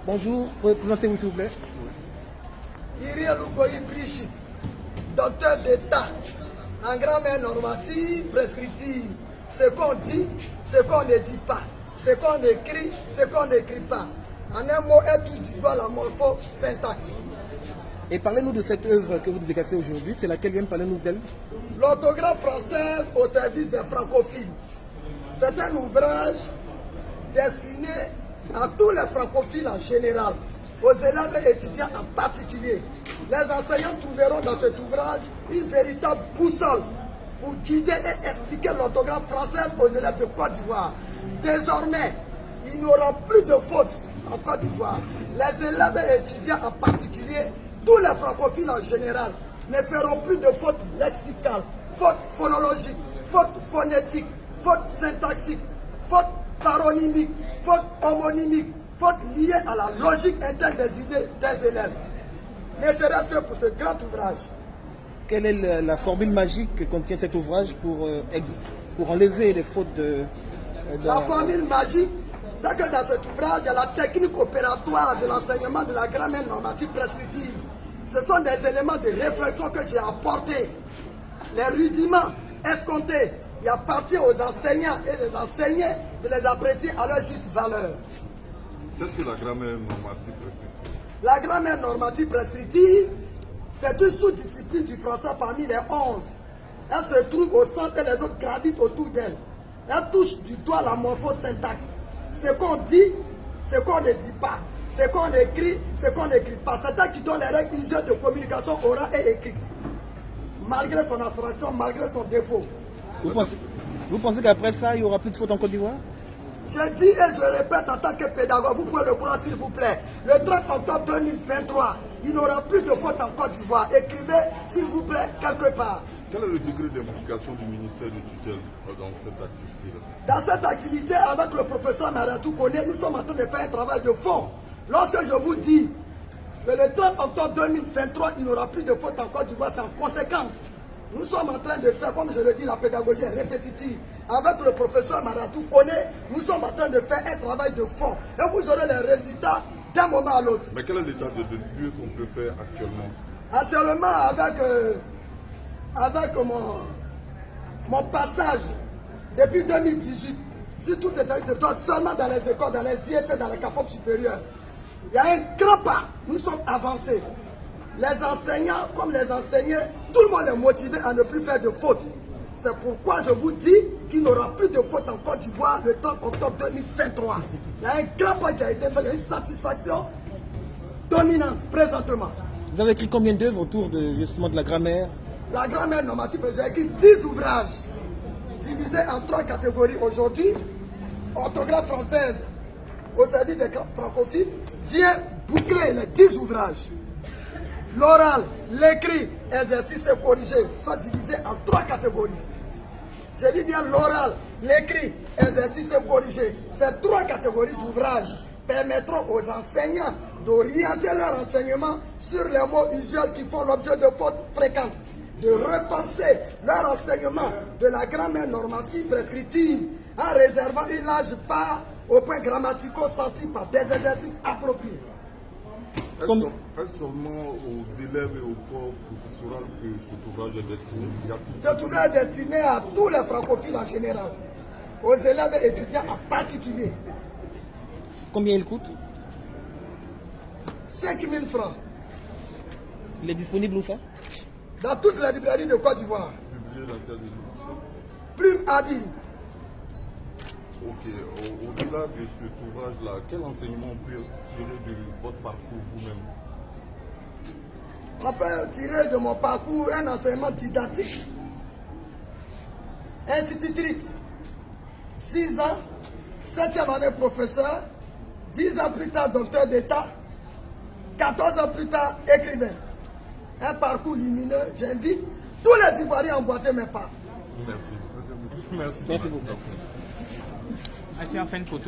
Bonjour, présentez-vous s'il vous plaît. Iriel Ugoyi Brigitte, docteur d'État en grammaire normative prescriptive. Ce qu'on dit, ce qu'on ne dit pas. Ce qu'on écrit, ce qu'on n'écrit pas. En un mot, elle touche du doigt la morpho-syntaxe. Et parlez-nous de cette œuvre que vous dédicacez aujourd'hui. C'est laquelle vient, parlez-nous d'elle. L'orthographe française au service des francophiles. C'est un ouvrage destiné à tous les francophiles en général, aux élèves et étudiants en particulier. Les enseignants trouveront dans cet ouvrage une véritable boussole pour guider et expliquer l'orthographe française aux élèves de Côte d'Ivoire. Désormais, il n'y aura plus de fautes en Côte d'Ivoire. Les élèves et étudiants en particulier, tous les francophiles en général, ne feront plus de fautes lexicales, fautes phonologiques, fautes phonétiques, fautes syntaxiques, fautes paronymiques, fautes homonymiques, fautes liées à la logique interne des idées des élèves. Ne serait-ce que pour ce grand ouvrage. Quelle est la formule magique que contient cet ouvrage pour enlever les fautes de La formule magique, c'est que dans cet ouvrage, il y a la technique opératoire de l'enseignement de la grammaire normative prescriptive. Ce sont des éléments de réflexion que j'ai apportés. Les rudiments escomptés, il appartient aux enseignants et les enseignants de les apprécier à leur juste valeur. Qu'est-ce que la grammaire normative prescriptive? La grammaire normative prescriptive, c'est une sous-discipline du français parmi les 11. Elle se trouve au centre et les autres gravitent autour d'elle. Elle touche du doigt la morpho-syntaxe. Ce qu'on dit, ce qu'on ne dit pas. Ce qu'on écrit, ce qu'on n'écrit pas. C'est elle qui donne les règles usuelles de communication orale et écrite. Malgré son abstraction, malgré son défaut. Vous pensez qu'après ça, il n'y aura plus de fautes en Côte d'Ivoire? Je dis et je répète en tant que pédagogue, vous pouvez le croire s'il vous plaît. Le 30 octobre 2023, il n'y aura plus de fautes en Côte d'Ivoire. Écrivez s'il vous plaît quelque part. Quel est le degré d'implication du ministère de tutelle dans cette activité-là? Dans cette activité, avec le professeur Maratou Koné, nous sommes en train de faire un travail de fond. Lorsque je vous dis que le 30 octobre 2023, il n'y aura plus de fautes en Côte d'Ivoire, c'est en conséquence. Nous sommes en train de faire, comme je le dis, la pédagogie est répétitive. Avec le professeur Maratou Koné, nous sommes en train de faire un travail de fond. Et vous aurez les résultats d'un moment à l'autre. Mais quel est l'état de lieu qu'on peut faire actuellement? Actuellement, avec mon passage depuis 2018, sur toutes les territoires, seulement dans les écoles, dans les IEP, dans les CAFOP supérieurs, il y a un grand pas. Nous sommes avancés. Les enseignants, comme les enseignants, tout le monde est motivé à ne plus faire de fautes. C'est pourquoi je vous dis qu'il n'y aura plus de fautes en Côte d'Ivoire le 30 octobre 2023. Il y a un grand pas qui a été fait, il y a une satisfaction dominante présentement. Vous avez écrit combien d'œuvres autour justement de la grammaire? La grammaire normative, j'ai écrit 10 ouvrages divisés en 3 catégories aujourd'hui. Orthographe française au service des francophiles vient boucler les 10 ouvrages. L'oral, l'écrit, exercice et corrigé sont divisés en 3 catégories. Je dis bien l'oral, l'écrit, exercice et corrigé. Ces 3 catégories d'ouvrages permettront aux enseignants d'orienter leur enseignement sur les mots usuels qui font l'objet de fautes fréquentes, de repenser leur enseignement de la grammaire normative prescriptive en réservant une large part aux points grammaticaux sensibles par des exercices appropriés. Est-ce seulement aux élèves et au corps professoral que cet ouvrage est destiné? Cet ouvrage est destiné à tous les francophiles en général, aux élèves et étudiants en particulier. Combien il coûte? 5 000 francs. Il est disponible où ça? Dans toutes les librairies de Côte d'Ivoire. Publié dans quelle édition? Plume habile. Ok, au-delà de cet ouvrage-là, quel enseignement on peut tirer de votre parcours vous-même? On peut tirer de mon parcours un enseignement didactique. Institutrice, 6 ans, 7e année professeur, 10 ans plus tard docteur d'État, 14 ans plus tard écrivain. Un parcours lumineux, j'invite tous les Ivoiriens à emboîter mes pas. Merci. Merci beaucoup. Merci. On fait une photo.